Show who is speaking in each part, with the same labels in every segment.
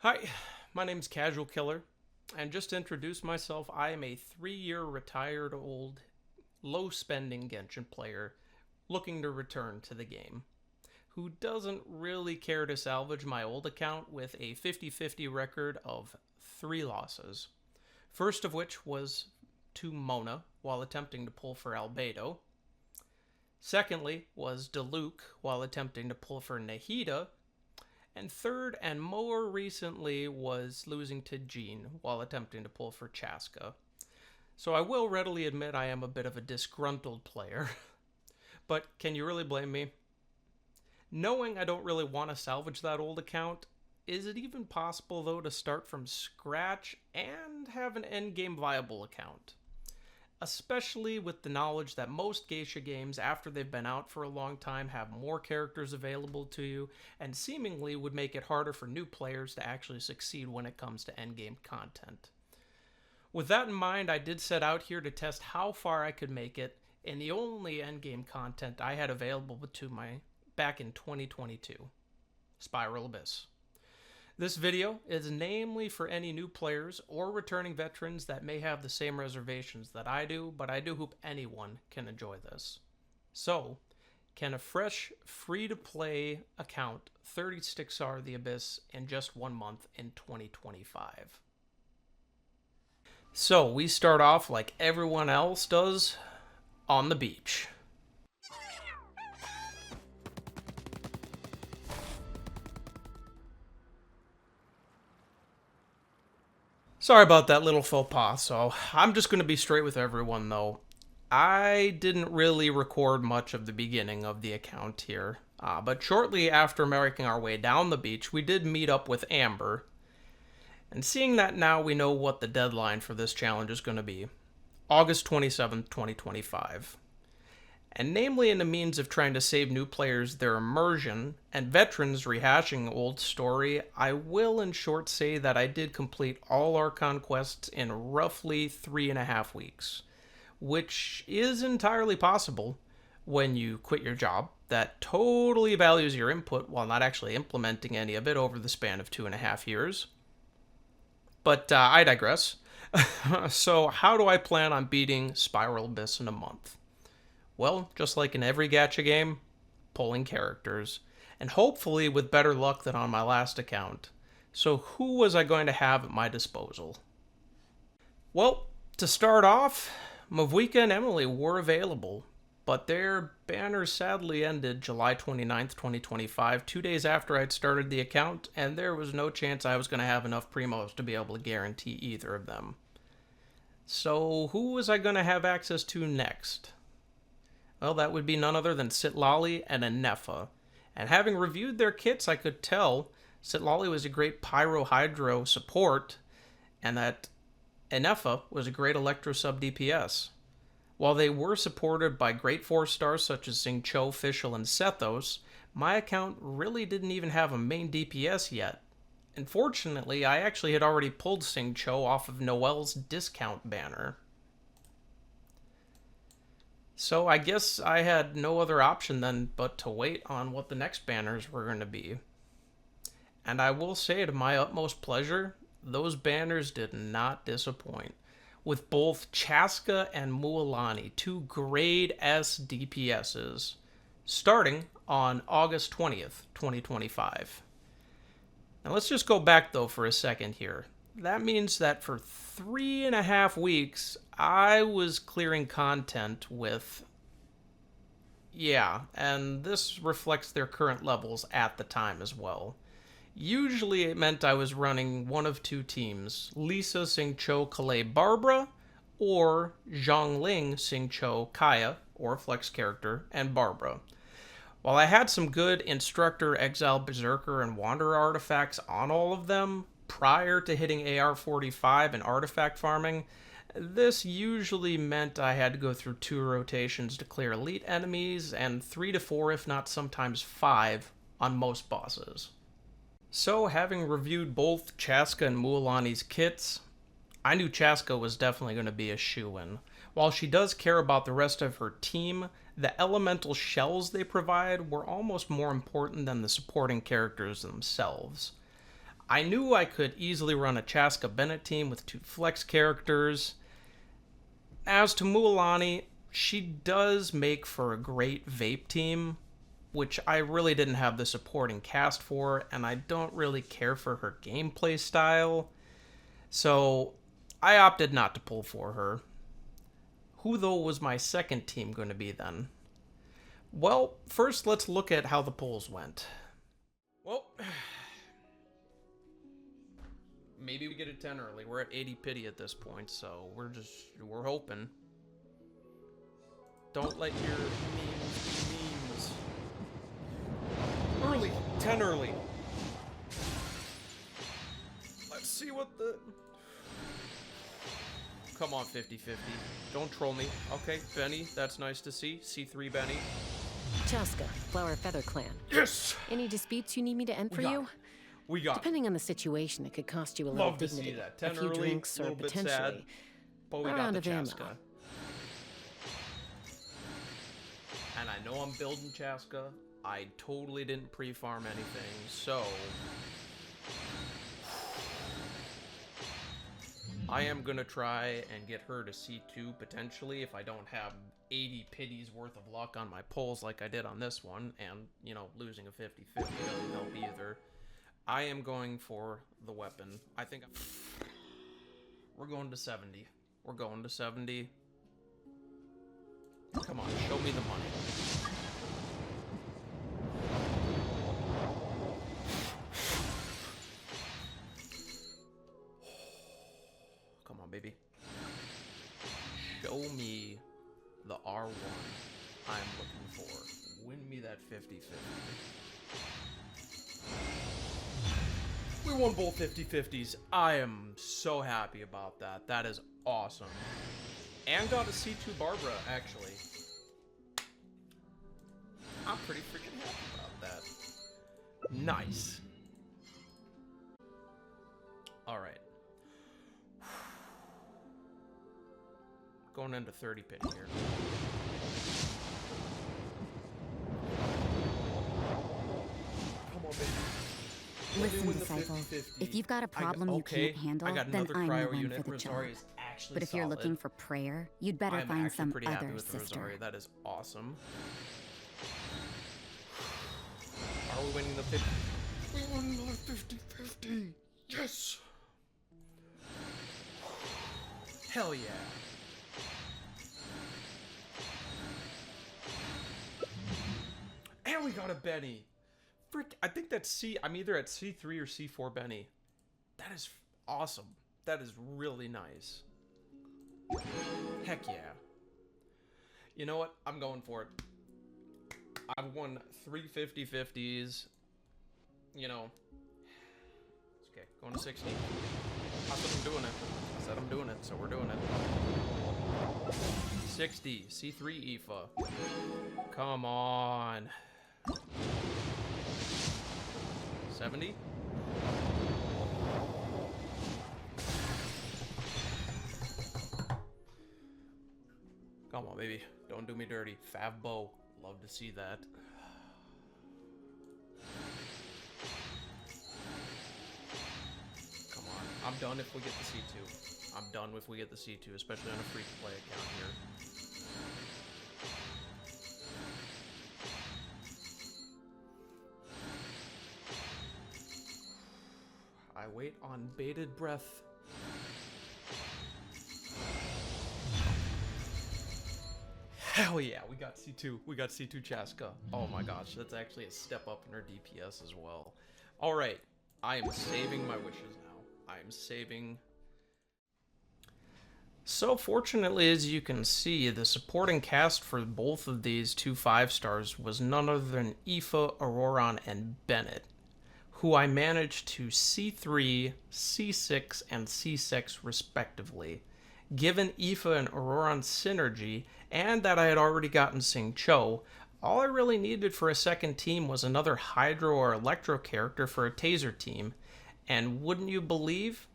Speaker 1: Hi, my name's Casual Killer, and just to introduce myself, I am a 3-year retired old, low spending Genshin player looking to return to the game, who doesn't really care to salvage my old account with a 50-50 record of 3 losses. First of which was to Mona while attempting to pull for Albedo. Secondly was Diluc while attempting to pull for Nahida. And third, and more recently, was losing to Jean while attempting to pull for Chaska. So I will readily admit I am a bit of a disgruntled player. But can you really blame me? Knowing I don't really want to salvage that old account, is it even possible though to start from scratch and have an endgame viable account? Especially with the knowledge that most geisha games, after they've been out for a long time, have more characters available to you, and seemingly would make it harder for new players to actually succeed when it comes to endgame content. With that in mind, I did set out here to test how far I could make it in the only endgame content I had available to my back in 2022, Spiral Abyss. This video is namely for any new players or returning veterans that may have the same reservations that I do, but I do hope anyone can enjoy this. So, can a fresh, free-to-play account 30 Stixar the Abyss in just 1 month in 2025? So, we start off like everyone else does, on the beach. Sorry about that little faux pas, so I'm just going to be straight with everyone though. I didn't really record much of the beginning of the account here, but shortly after making our way down the beach, we did meet up with Amber. And seeing that now we know what the deadline for this challenge is going to be, August 27th, 2025. And namely in the means of trying to save new players their immersion and veterans rehashing old story, I will in short say that I did complete all our conquests in roughly 3.5 weeks, which is entirely possible when you quit your job that totally values your input while not actually implementing any of it over the span of 2.5 years. But I digress. So how do I plan on beating Spiral Abyss in a month? Well, just like in every gacha game, pulling characters, and hopefully with better luck than on my last account. So who was I going to have at my disposal? Well, to start off, Mavuika and Emily were available, but their banners sadly ended July 29th, 2025, 2 days after I'd started the account, and there was no chance I was going to have enough primos to be able to guarantee either of them. So who was I going to have access to next? Well, that would be none other than Sitlali and Anefa. And having reviewed their kits, I could tell Sitlali was a great Pyro Hydro support, and that Anefa was a great Electro sub DPS. While they were supported by great 4-stars such as Xingqiu, Fischl, and Sethos, my account really didn't even have a main DPS yet. And fortunately, I actually had already pulled Xingqiu off of Noelle's discount banner. So I guess I had no other option then but to wait on what the next banners were going to be. And I will say, to my utmost pleasure, those banners did not disappoint, with both Chaska and Mualani, 2 grade S DPSs, starting on August 20th, 2025. Now let's just go back though for a second here. That means that for 3.5 weeks, I was clearing content with... Yeah, and this reflects their current levels at the time as well. Usually it meant I was running one of 2 teams, Lisa, Xingqiu, Calais, Barbara, or Zhongling, Xingqiu, Kaya, or Flex character, and Barbara. While I had some good Instructor, Exile, Berserker, and Wanderer artifacts on all of them, prior to hitting AR-45 and artifact farming, this usually meant I had to go through 2 rotations to clear elite enemies, and 3 to 4, if not sometimes 5, on most bosses. So, having reviewed both Chaska and Mualani's kits, I knew Chaska was definitely going to be a shoo-in. While she does care about the rest of her team, the elemental shells they provide were almost more important than the supporting characters themselves. I knew I could easily run a Chaska Bennett team with 2 flex characters. As to Mualani, she does make for a great vape team, which I really didn't have the supporting cast for, and I don't really care for her gameplay style. So I opted not to pull for her. Who, though, was my second team going to be then? Well, first let's look at how the polls went. Well, maybe we get a 10 early. We're at 80 pity at this point, so we're hoping. Don't let your memes be memes. Early, 10 early. Let's see what the... Come on, 50-50. Don't troll me. Okay, Benny, that's nice to see. C3 Benny.
Speaker 2: Chaska, Flower Feather Clan.
Speaker 1: Yes!
Speaker 2: Any disputes you need me to end for you?
Speaker 1: We got
Speaker 2: Depending on the situation, it could cost you a little
Speaker 1: Love to
Speaker 2: dignity,
Speaker 1: see that. 10
Speaker 2: a few
Speaker 1: early,
Speaker 2: drinks, or
Speaker 1: little bit sad,
Speaker 2: potentially
Speaker 1: but we
Speaker 2: a
Speaker 1: got
Speaker 2: round
Speaker 1: the
Speaker 2: of ammo.
Speaker 1: Chaska. And I know I'm building Chaska. I totally didn't pre-farm anything, so... I am gonna try and get her to C2 potentially if I don't have 80 pities worth of luck on my polls like I did on this one, and, you know, losing a 50-50 doesn't help either. I am going for the weapon. I think we're going to 70. We're going to 70. Come on, show me the money. Come on, baby. Show me the R1 I'm looking for. Win me that 50-50. We won both 50-50s. I am so happy about that. That is awesome. And got a C2 Barbara, actually. I'm pretty freaking happy about that. Nice. Alright. Going into 30 pit here. Come on, baby.
Speaker 3: Listen, Disciple, if you've got a problem you can't handle, then I'm the one for the job. But if you're looking for prayer, you'd better find some other sister.
Speaker 1: That is awesome. Are we winning the 50? We won another 50-50. Yes! Hell yeah. And we got a Benny. Frick, I think that's C. I'm either at C3 or C4 Benny. That is awesome. That is really nice. Heck yeah. You know what? I'm going for it. I've won 3 50-50s. You know. It's okay. Going to 60. I said I'm doing it. I said I'm doing it, so we're doing it. 60. C3 IFA. Come on. 70? Come on, baby. Don't do me dirty. Fav Bow. Love to see that. Come on. I'm done if we get the C2. I'm done if we get the C2, especially on a free-to-play account here. I wait on bated breath. Hell yeah, we got C2. We got C2 Chaska. Oh my gosh, that's actually a step up in our DPS as well. Alright, I am saving my wishes now. I am saving... So fortunately, as you can see, the supporting cast for both of these 2 5-stars was none other than Aoife, Auroran, and Bennett, who I managed to C3, C6, and C6 respectively. Given Aoife and Auroran's synergy, and that I had already gotten Sing Cho, all I really needed for a second team was another Hydro or Electro character for a Taser team, and wouldn't you believe,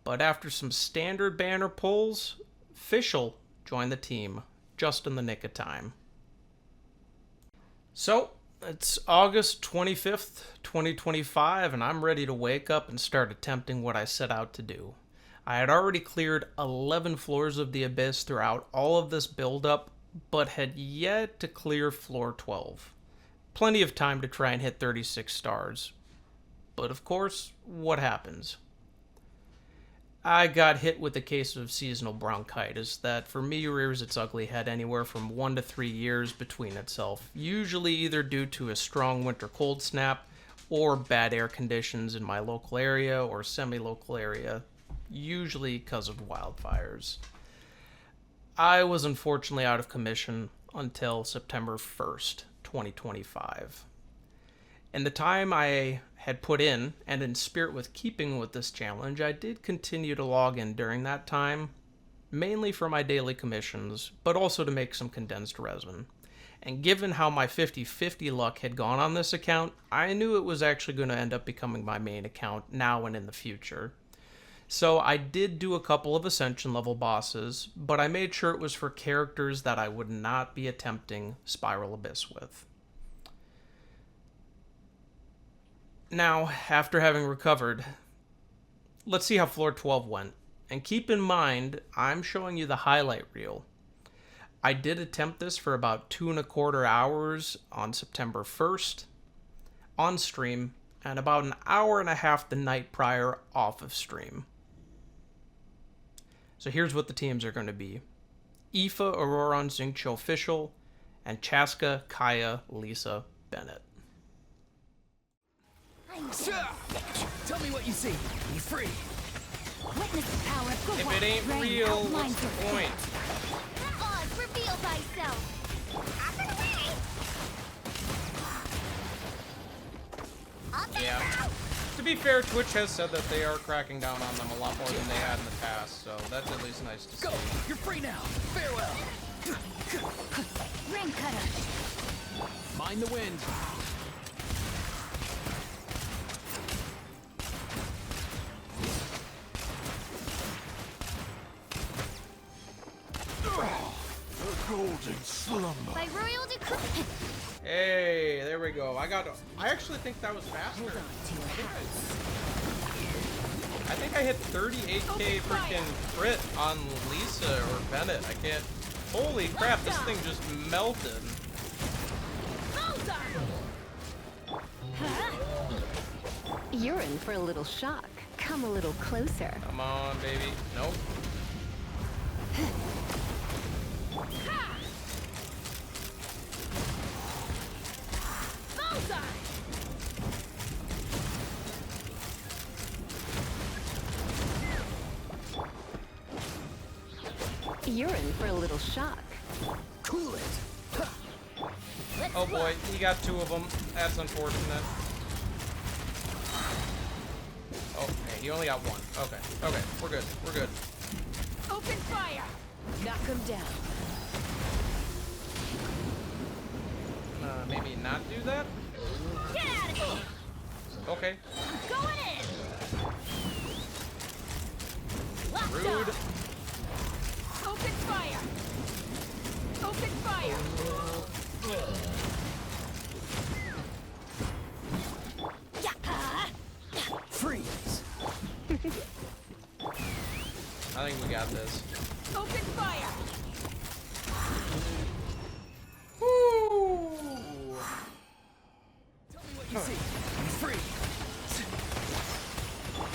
Speaker 1: but after some standard banner pulls, Fischl joined the team, just in the nick of time. So, It's August 25th, 2025, and I'm ready to wake up and start attempting what I set out to do. I had already cleared 11 floors of the Abyss throughout all of this build-up, but had yet to clear floor 12. Plenty of time to try and hit 36 stars. But of course, what happens? I got hit with a case of seasonal bronchitis that for me rears its ugly head anywhere from 1 to 3 years between itself, usually either due to a strong winter cold snap or bad air conditions in my local area or semi-local area, usually because of wildfires. I was unfortunately out of commission until September 1st, 2025. In the time I had put in, and in spirit with keeping with this challenge, I did continue to log in during that time, mainly for my daily commissions, but also to make some condensed resin. And given how my 50-50 luck had gone on this account, I knew it was actually going to end up becoming my main account now and in the future. So I did do a couple of Ascension level bosses, but I made sure it was for characters that I would not be attempting Spiral Abyss with. Now, after having recovered, let's see how floor 12 went. And keep in mind, I'm showing you the highlight reel. I did attempt this for about 2.25 hours on September 1st on stream, and about an hour and a half the night prior off of stream. So here's what the teams are going to be. Aoife, Auroron, Xingqiu Official, and Chaska, Kaya, Lisa, Bennett.
Speaker 4: Tell me what you see. Be free.
Speaker 3: Witness the power of the
Speaker 1: If it ain't real, what's the point?
Speaker 3: Let Oz reveal thyself. Up and away. I'll take
Speaker 1: Yeah.
Speaker 3: them.
Speaker 1: To be fair, Twitch has said that they are cracking down on them a lot more than they had in the past, so that's at least nice to see.
Speaker 4: Go. You're free now. Farewell.
Speaker 3: Ring cutter.
Speaker 4: Mind the wind.
Speaker 5: Golden slumber.
Speaker 3: By royal decree.
Speaker 1: Hey, there we go. I actually think that was faster. I think I hit 38k freaking crit on Lisa or Bennett. I can't. Holy crap, this thing just melted.
Speaker 2: You're in for a little shock. Come a little closer.
Speaker 1: Come on, baby. Nope.
Speaker 2: You're in for a little shock.
Speaker 4: Cool it.
Speaker 1: Oh boy, he got 2 of them. That's unfortunate. Oh, hey, he only got 1. Okay, okay, we're good. We're good.
Speaker 3: Open fire.
Speaker 2: Knock him down.
Speaker 1: Maybe not do that?
Speaker 3: Get out of here.
Speaker 1: Okay.
Speaker 3: I'm going in. Locked
Speaker 1: Rude.
Speaker 3: up. Open fire. Open fire.
Speaker 4: Freeze.
Speaker 1: I think we got this.
Speaker 3: Open fire.
Speaker 1: Woo!
Speaker 4: Tell me what you see. Be free.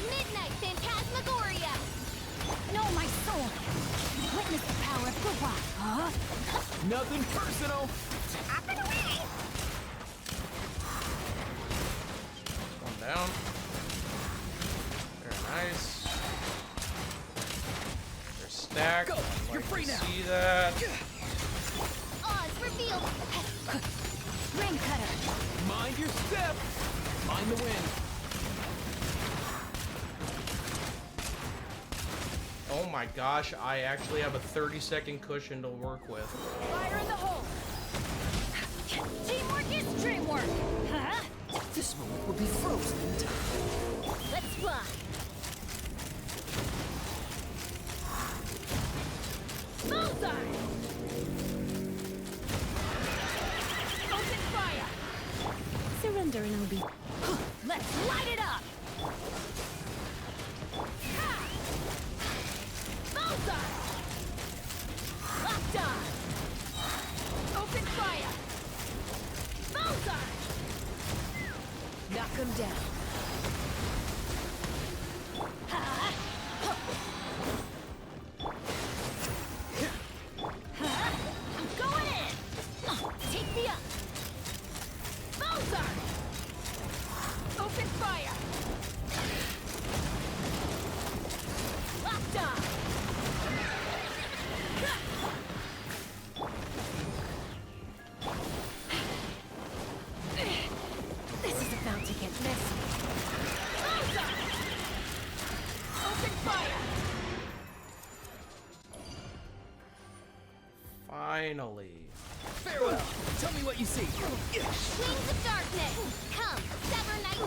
Speaker 3: Midnight Phantasmagoria. Know my soul. Witness the power of the rock. Huh?
Speaker 4: Nothing personal.
Speaker 3: Up and away.
Speaker 1: One down. Very nice. They're stacked.
Speaker 4: Go.
Speaker 1: I'd
Speaker 4: You're
Speaker 1: like
Speaker 4: free
Speaker 1: to
Speaker 4: now.
Speaker 1: see that.
Speaker 3: Oz revealed. Ring cutter.
Speaker 4: Mind your step. Mind the wind.
Speaker 1: Oh my gosh, I actually have a 30-second cushion to work with.
Speaker 3: Fire in the hole. Teamwork is dreamwork. Huh?
Speaker 4: This moment will be frozen in time.
Speaker 3: Let's fly. Bullseye. Open fire.
Speaker 2: Master Inobi.
Speaker 3: Let's light it up!
Speaker 2: Bullseye! Locked on! Open fire! Bullseye! Knock him down. I'm going in! Take me up! Bullseye! Open fire! Locked on! This is about to get messy. Bullseye! Open fire!
Speaker 1: Finally.
Speaker 4: Farewell. Tell me what you see.
Speaker 2: Wings of darkness! Come, sever night!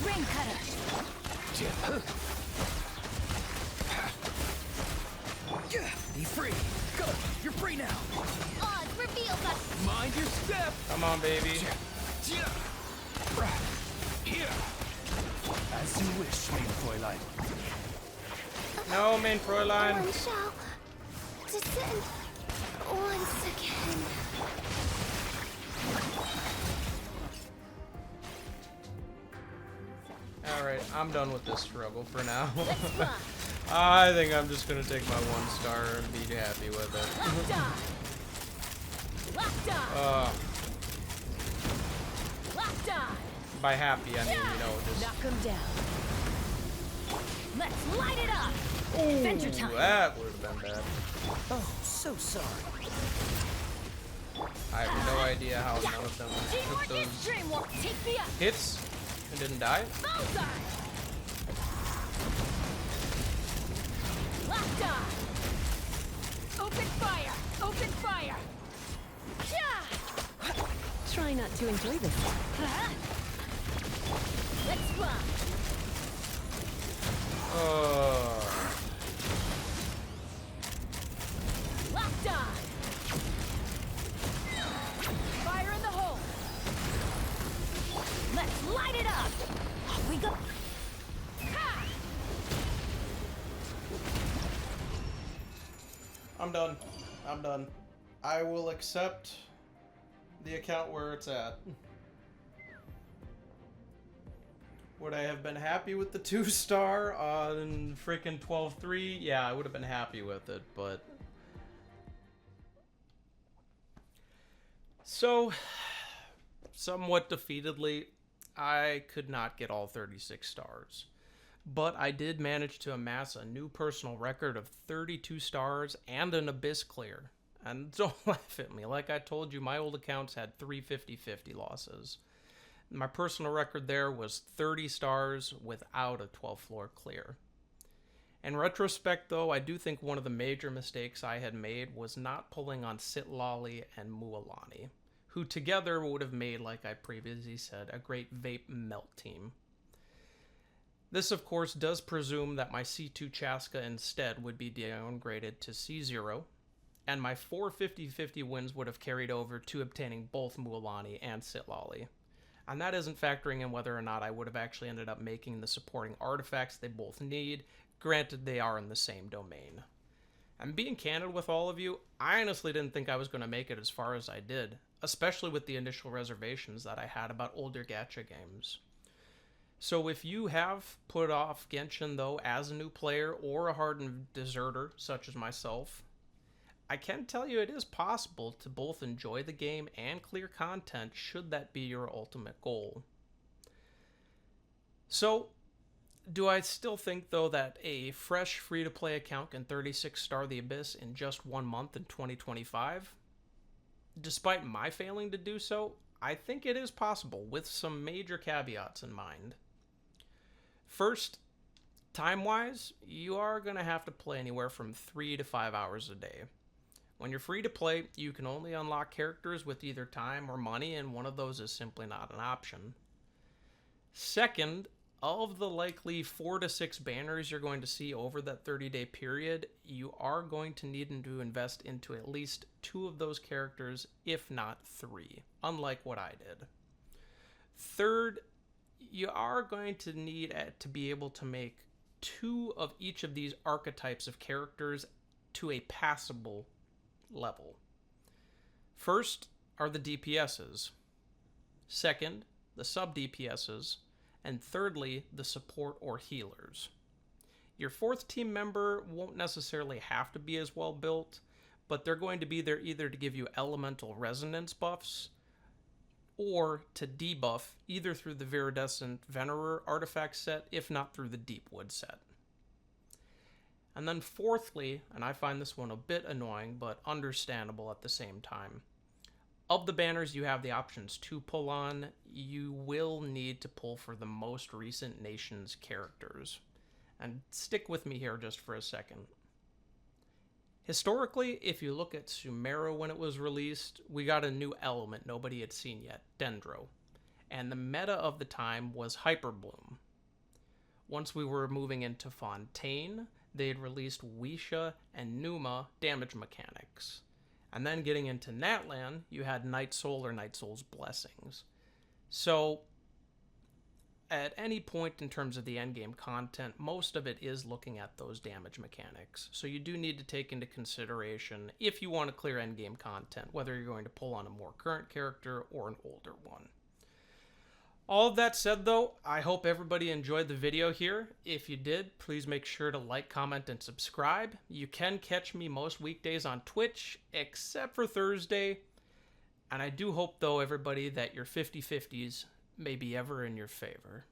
Speaker 3: Rain cutter!
Speaker 4: Be free. Go. You're free now.
Speaker 2: Oz reveals us!
Speaker 4: Mind your step.
Speaker 1: Come on, baby.
Speaker 4: As you wish, main Fräulein.
Speaker 1: No, main Fräulein.
Speaker 2: One shall descend once again.
Speaker 1: Alright, I'm done with this struggle for now.
Speaker 2: Let's fly!
Speaker 1: I think I'm just gonna take my 1 star and be happy with it.
Speaker 2: Locked on! Locked on! Locked on!
Speaker 1: By happy, I mean, you know, just...
Speaker 2: Knock him down. Let's light it up!
Speaker 1: Ooh,
Speaker 2: Adventure time.
Speaker 1: that would have been bad.
Speaker 4: Oh, so sorry.
Speaker 1: I have no idea how none of them took
Speaker 2: Teamwork
Speaker 1: those
Speaker 2: is dream work. Take me up!
Speaker 1: hits and didn't die.
Speaker 2: Bullseye! Locked on! Open fire! Open fire! Try not to enjoy this. Let's fly! Locked on! Fire in the hole! Let's light it up! Off we go! Ha!
Speaker 1: I'm done. I'm done. I will accept the account where it's at. Would I have been happy with the 2 star on freaking 12.3? Yeah, I would have been happy with it, but... So, somewhat defeatedly, I could not get all 36 stars. But I did manage to amass a new personal record of 32 stars and an Abyss clear. And don't laugh at me, like I told you, my old accounts had 3 50-50 losses. My personal record there was 30 stars without a 12th floor clear. In retrospect, though, I do think one of the major mistakes I had made was not pulling on Sitlali and Mualani, who together would have made, like I previously said, a great vape melt team. This, of course, does presume that my C2 Chaska instead would be downgraded to C0, and my 4 50-50 wins would have carried over to obtaining both Mualani and Sitlali. And that isn't factoring in whether or not I would have actually ended up making the supporting artifacts they both need, granted they are in the same domain. And being candid with all of you, I honestly didn't think I was going to make it as far as I did, especially with the initial reservations that I had about older gacha games. So if you have put off Genshin, though, as a new player or a hardened deserter, such as myself, I can tell you it is possible to both enjoy the game and clear content should that be your ultimate goal. So, do I still think, though, that a fresh free-to-play account can 36 star the Abyss in just 1 month in 2025? Despite my failing to do so, I think it is possible, with some major caveats in mind. First, time-wise, you are going to have to play anywhere from 3 to 5 hours a day. When you're free to play, you can only unlock characters with either time or money, and one of those is simply not an option. Second, of the likely 4 to 6 banners you're going to see over that 30-day period, you are going to need to invest into at least 2 of those characters, if not 3, unlike what I did. Third, you are going to need to be able to make 2 of each of these archetypes of characters to a passable level. First are the DPSs. Second, the sub-DPSs. And thirdly, the support or healers. Your 4th team member won't necessarily have to be as well built, but they're going to be there either to give you elemental resonance buffs or to debuff either through the Viridescent Venerer artifact set, if not through the Deepwood set. And then fourthly, and I find this one a bit annoying but understandable at the same time, of the banners you have the options to pull on, you will need to pull for the most recent nation's characters. And stick with me here just for a second. Historically, if you look at Sumeru when it was released, we got a new element nobody had seen yet, Dendro. And the meta of the time was Hyperbloom. Once we were moving into Fontaine, they had released Wisha and Numa damage mechanics. And then getting into Natlan, you had Night Soul or Night Soul's Blessings. So, at any point in terms of the endgame content, most of it is looking at those damage mechanics. So you do need to take into consideration, if you want to clear endgame content, whether you're going to pull on a more current character or an older one. All of that said, though, I hope everybody enjoyed the video here. If you did, please make sure to like, comment, and subscribe. You can catch me most weekdays on Twitch, except for Thursday. And I do hope, though, everybody, that your 50/50s may be ever in your favor.